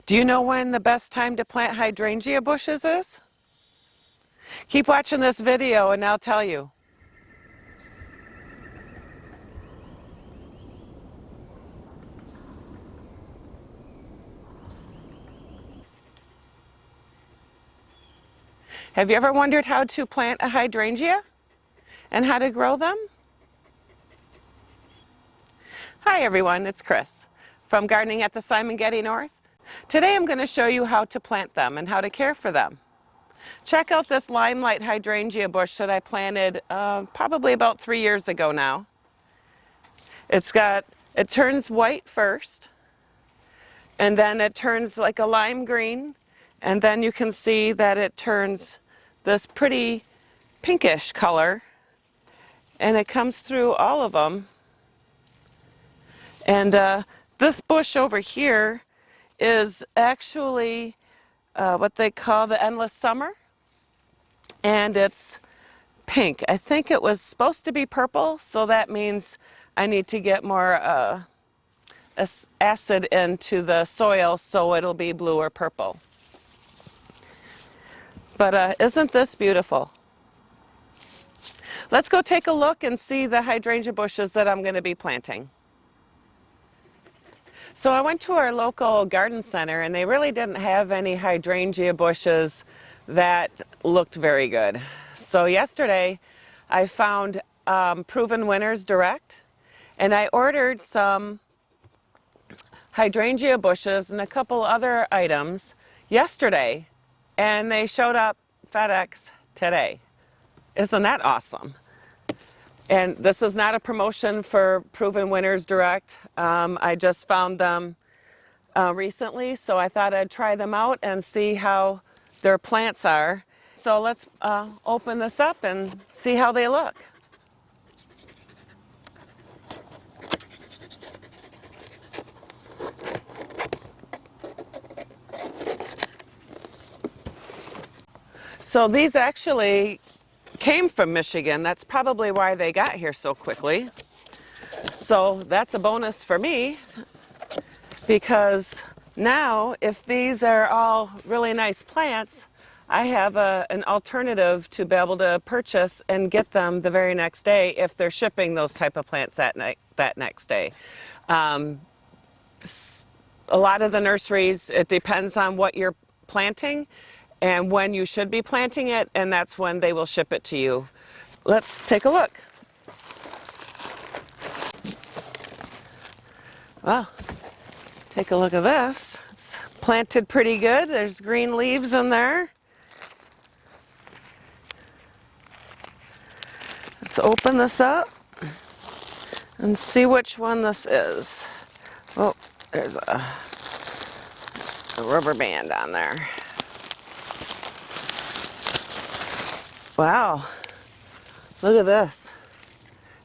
Do you know when the best time to plant hydrangea bushes is? Keep watching this video and I'll tell you. Have you ever wondered how to plant a hydrangea and how to grow them? Hi everyone, it's Chris from Gardening at the Simongetti North. Today I'm going to show you how to plant them and how to care for them. Check out this limelight hydrangea bush that I planted probably about 3 years ago now. It turns white first, and then it turns like a lime green, and then you can see that it turns this pretty pinkish color, and it comes through all of them. And this bush over here is actually what they call the endless summer, and it's pink. I think it was supposed to be purple, so that means I need to get more acid into the soil so it'll be blue or purple. But isn't this beautiful? Let's go take a look and see the hydrangea bushes that I'm going to be planting. So I went to our local garden center and they really didn't have any hydrangea bushes that looked very good. So yesterday I found Proven Winners Direct, and I ordered some hydrangea bushes and a couple other items yesterday, and they showed up FedEx today. Isn't that awesome? And this is not a promotion for Proven Winners Direct. I just found them recently, so I thought I'd try them out and see how their plants are. So let's open this up and see how they look. So these actually came from Michigan. That's probably why they got here so quickly. So that's a bonus for me, because now if these are all really nice plants, I have an alternative to be able to purchase and get them the very next day if they're shipping those type of plants that next day. A lot of the nurseries, it depends on what you're planting and when you should be planting it, and that's when they will ship it to you. Let's take a look. Well, take a look at this. It's planted pretty good. There's green leaves in there. Let's open this up and see which one this is. Oh, there's a rubber band on there. Wow, look at this.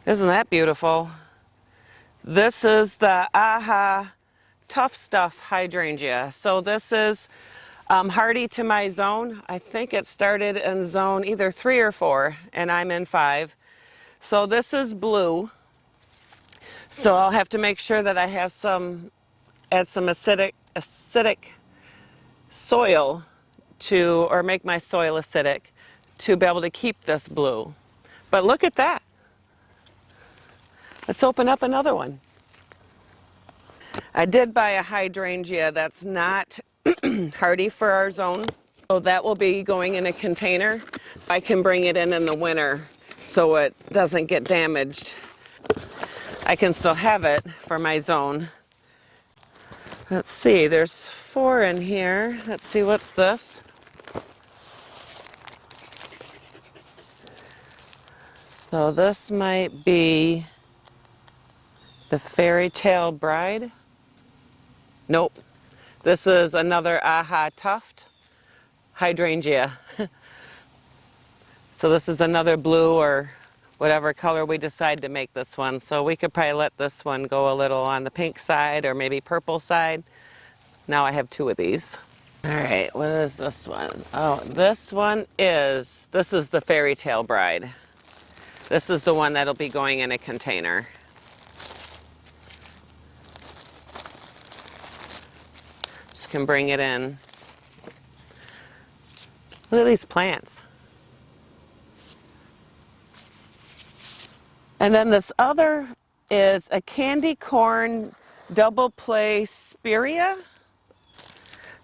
Isn't that beautiful? This is the AHA Tough Stuff hydrangea. So this is hardy to my zone. I think it started in zone either 3 or 4, and I'm in 5. So this is blue. So I'll have to make sure that I have add some acidic soil or make my soil acidic to be able to keep this blue. But look at that. Let's open up another one. I did buy a hydrangea that's not hardy for our zone, so that will be going in a container. I can bring it in the winter so it doesn't get damaged. I can still have it for my zone. Let's see, there's 4 in here. Let's see, what's this? So this might be the Fairy Tale Bride. Nope. This is another AHA Tuft hydrangea. So this is another blue or whatever color we decide to make this one. So we could probably let this one go a little on the pink side or maybe purple side. Now I have 2 of these. All right, what is this one? Oh, this is the Fairy Tale Bride. This is the one that'll be going in a container. roots can bring it in. Look at these plants. And then this other is a candy corn double play spirea.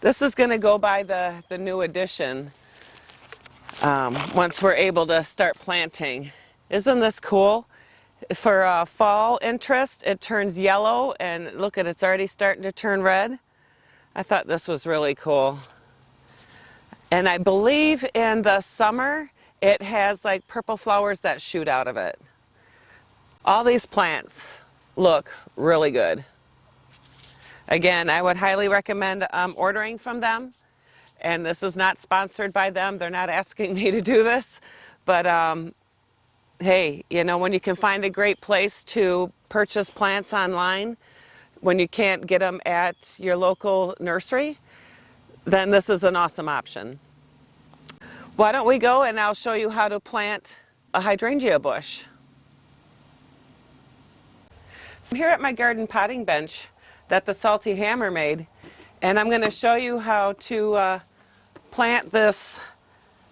This is going to go by the new edition once we're able to start planting. Isn't this cool? For fall interest, it turns yellow, and look at it's already starting to turn red. I thought this was really cool. And I believe in the summer, it has like purple flowers that shoot out of it. All these plants look really good. Again, I would highly recommend ordering from them. And this is not sponsored by them. They're not asking me to do this. But hey, you know, when you can find a great place to purchase plants online, when you can't get them at your local nursery, then this is an awesome option. Why don't we go and I'll show you how to plant a hydrangea bush. So I'm here at my garden potting bench that the Salty Hammer made, and I'm going to show you how to plant this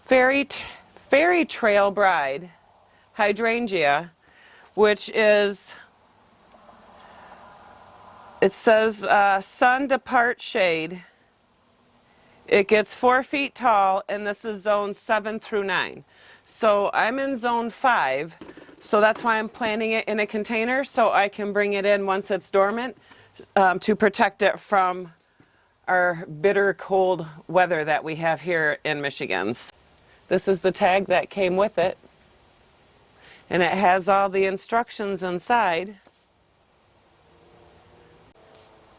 fairy trail bride hydrangea, which is, it says sun to part shade. It gets 4 feet tall, and this is zone 7 through 9. So I'm in zone 5, so that's why I'm planting it in a container so I can bring it in once it's dormant to protect it from our bitter cold weather that we have here in Michigan. This is the tag that came with it, and it has all the instructions inside,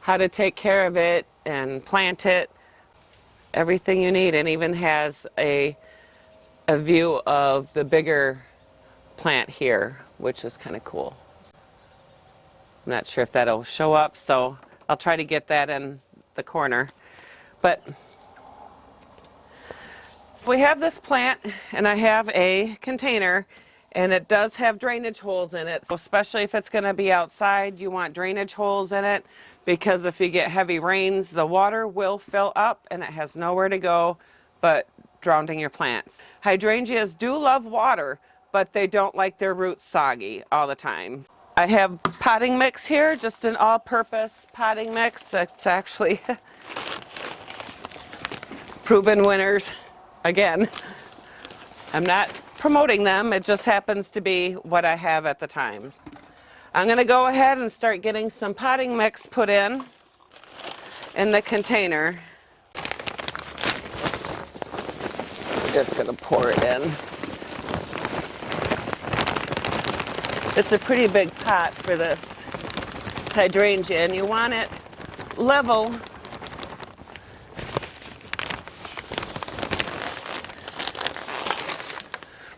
how to take care of it and plant it, everything you need, and even has a view of the bigger plant here, which is kind of cool. I'm not sure if that'll show up, so I'll try to get that in the corner. But so we have this plant, and I have a container, and it does have drainage holes in it. So especially if it's going to be outside, you want drainage holes in it, because if you get heavy rains, the water will fill up and it has nowhere to go but drowning your plants. Hydrangeas do love water, but they don't like their roots soggy all the time. I have potting mix here, just an all-purpose potting mix. It's actually proven winners. Again, I'm not promoting them, it just happens to be what I have at the time. I'm going to go ahead and start getting some potting mix put in the container. I'm just going to pour it in. It's a pretty big pot for this hydrangea, and you want it level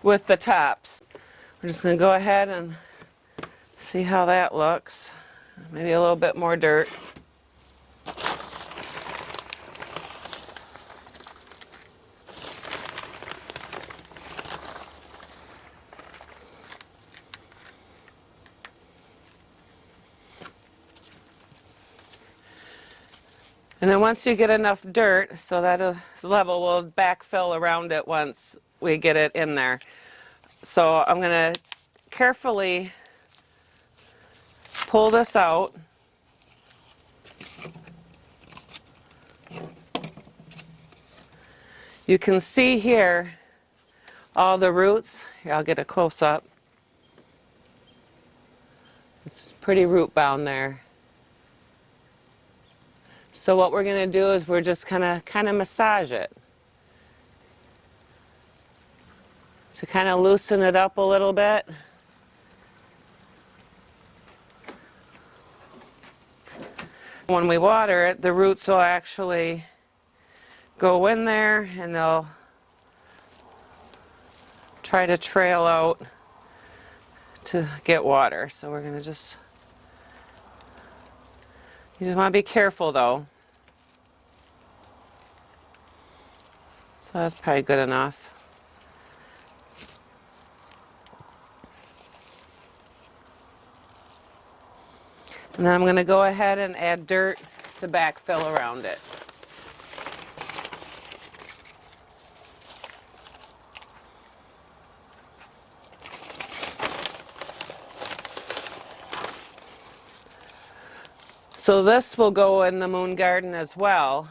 with the tops. We're just going to go ahead and see how that looks. Maybe a little bit more dirt. And then once you get enough dirt so that a level, will backfill around it once we get it in there. So I'm going to carefully pull this out. You can see here all the roots. Here, I'll get a close-up. It's pretty root bound there. So what we're going to do is we're just kind of massage it to kind of loosen it up a little bit. When we water it, the roots will actually go in there and they'll try to trail out to get water. So we're going to just, you just want to be careful though. So that's probably good enough. And then I'm going to go ahead and add dirt to backfill around it. So this will go in the moon garden as well,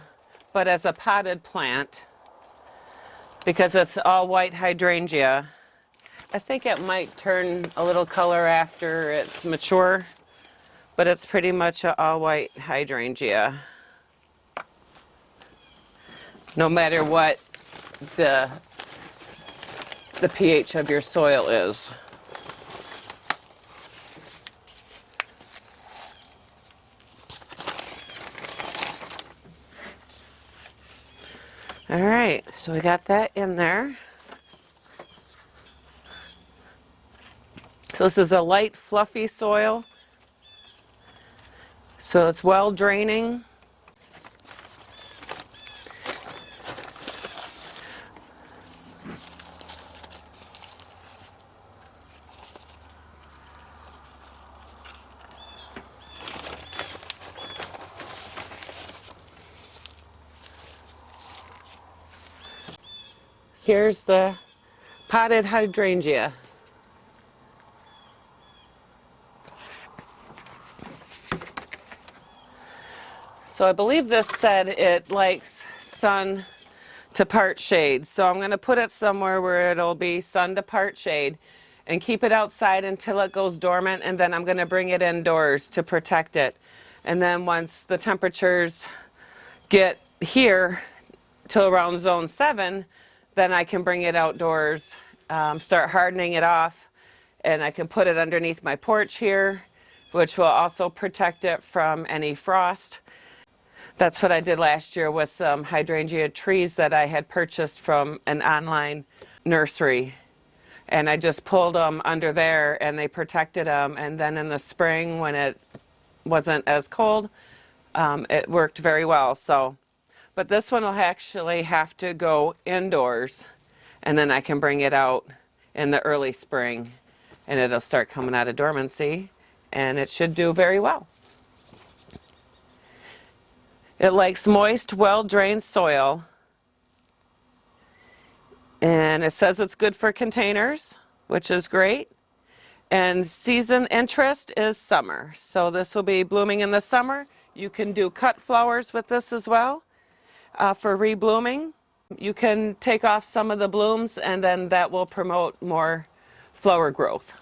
but as a potted plant because it's all white hydrangea. I think it might turn a little color after it's mature, but it's pretty much an all white hydrangea. No matter what the pH of your soil is. All right, so we got that in there. So this is a light, fluffy soil. So it's well draining. Here's the potted hydrangea. So I believe this said it likes sun to part shade. So I'm going to put it somewhere where it'll be sun to part shade and keep it outside until it goes dormant, and then I'm going to bring it indoors to protect it. And then once the temperatures get here till around zone 7, then I can bring it outdoors, start hardening it off, and I can put it underneath my porch here, which will also protect it from any frost. That's what I did last year with some hydrangea trees that I had purchased from an online nursery. And I just pulled them under there and they protected them. And then in the spring when it wasn't as cold, it worked very well. But this one will actually have to go indoors, and then I can bring it out in the early spring and it'll start coming out of dormancy, and it should do very well. It likes moist, well-drained soil, and it says it's good for containers, which is great. And season interest is summer, so this will be blooming in the summer. You can do cut flowers with this as well. For reblooming, you can take off some of the blooms and then that will promote more flower growth.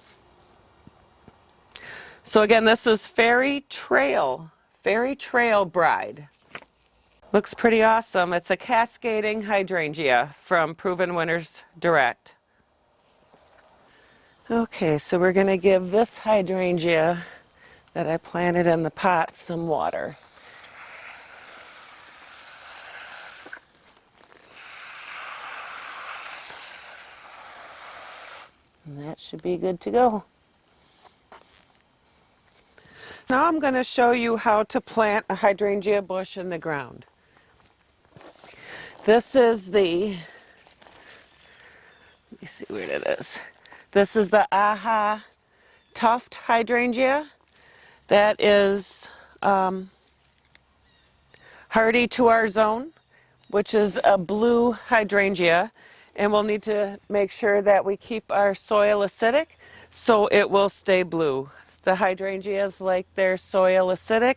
So again, this is Fairy Trail Bride. Looks pretty awesome. It's a cascading hydrangea from Proven Winners Direct. Okay, so we're going to give this hydrangea that I planted in the pot some water. And that should be good to go. Now I'm going to show you how to plant a hydrangea bush in the ground. This is the, let me see where it is. This is the AHA tuft hydrangea. That is hardy to our zone, which is a blue hydrangea. And we'll need to make sure that we keep our soil acidic so it will stay blue. The hydrangeas like their soil acidic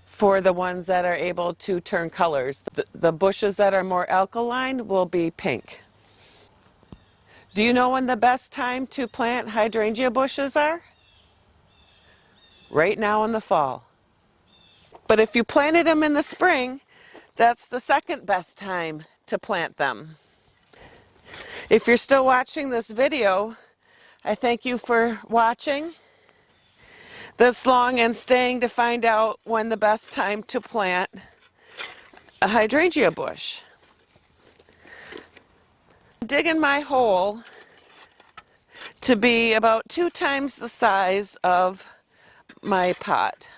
for the ones that are able to turn colors. The bushes that are more alkaline will be pink. Do you know when the best time to plant hydrangea bushes are? Right now in the fall. But if you planted them in the spring, that's the second best time to plant them. If you're still watching this video, I thank you for watching this long and staying to find out when the best time to plant a hydrangea bush. I'm digging my hole to be about 2 times the size of my pot.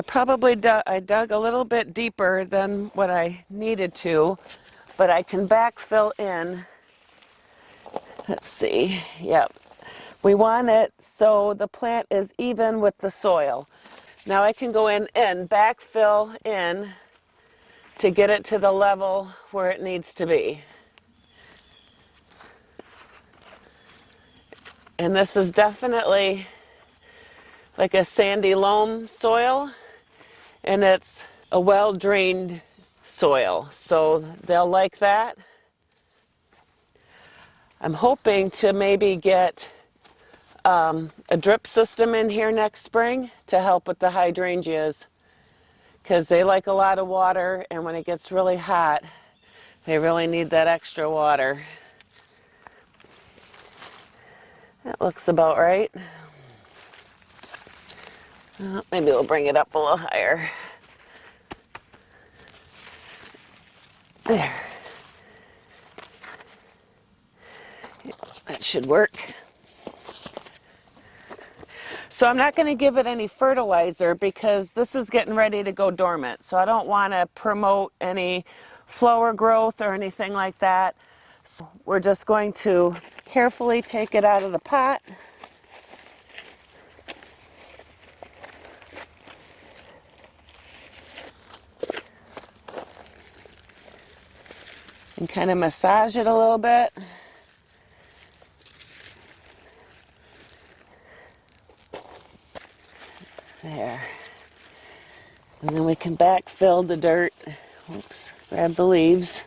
Probably I dug a little bit deeper than what I needed to, but I can backfill in. Let's see, yep. We want it so the plant is even with the soil. Now I can go in and backfill in to get it to the level where it needs to be. And this is definitely like a sandy loam soil, and it's a well-drained soil, so they'll like that. I'm hoping to maybe get a drip system in here next spring to help with the hydrangeas, because they like a lot of water, and when it gets really hot, they really need that extra water. That looks about right. Maybe we'll bring it up a little higher. There. That should work. So I'm not going to give it any fertilizer because this is getting ready to go dormant. So I don't want to promote any flower growth or anything like that. So we're just going to carefully take it out of the pot. And kind of massage it a little bit. There. And then we can backfill the dirt. Oops, grab the leaves.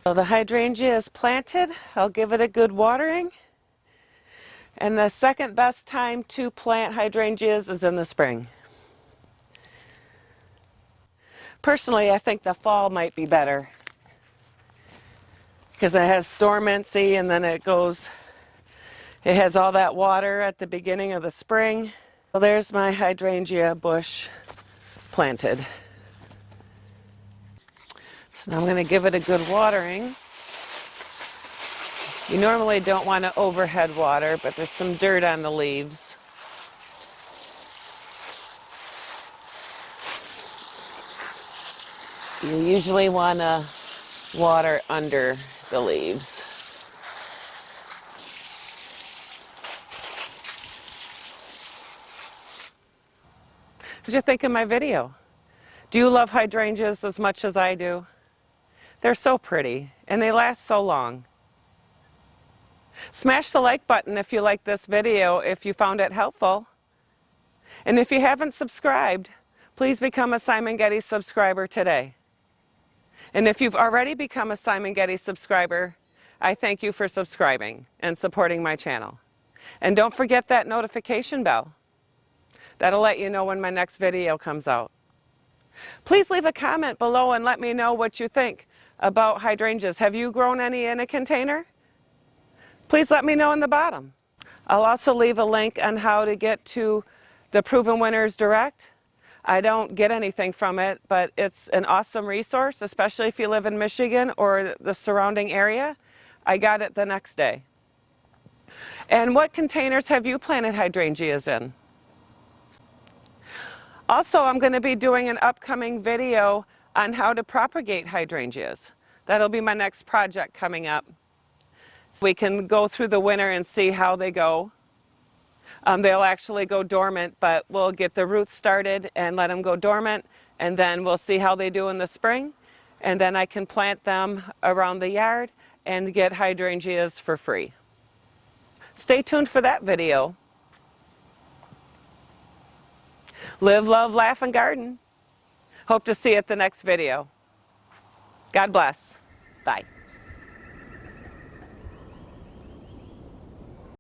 So the hydrangea is planted. I'll give it a good watering. And the second best time to plant hydrangeas is in the spring. Personally, I think the fall might be better because it has dormancy and then it has all that water at the beginning of the spring. Well, there's my hydrangea bush planted. So now I'm going to give it a good watering. You normally don't want to overhead water, but there's some dirt on the leaves. You usually want to water under the leaves. What did you think of my video? Do you love hydrangeas as much as I do? They're so pretty, and they last so long. Smash the like button if you like this video, if you found it helpful. And if you haven't subscribed, please become a Simongetti subscriber today. And if you've already become a Simongetti subscriber, I thank you for subscribing and supporting my channel. And don't forget that notification bell. That'll let you know when my next video comes out. Please leave a comment below and let me know what you think about hydrangeas. Have you grown any in a container? Please let me know in the bottom. I'll also leave a link on how to get to the Proven Winners Direct. I don't get anything from it, but it's an awesome resource, especially if you live in Michigan or the surrounding area. I got it the next day. And what containers have you planted hydrangeas in? Also, I'm going to be doing an upcoming video on how to propagate hydrangeas. That'll be my next project coming up. We can go through the winter and see how they go. They'll actually go dormant, but we'll get the roots started and let them go dormant, and then we'll see how they do in the spring, and then I can plant them around the yard and get hydrangeas for free. Stay tuned for that video. Live, love, laugh, and garden. Hope to see you at the next video. God bless. Bye.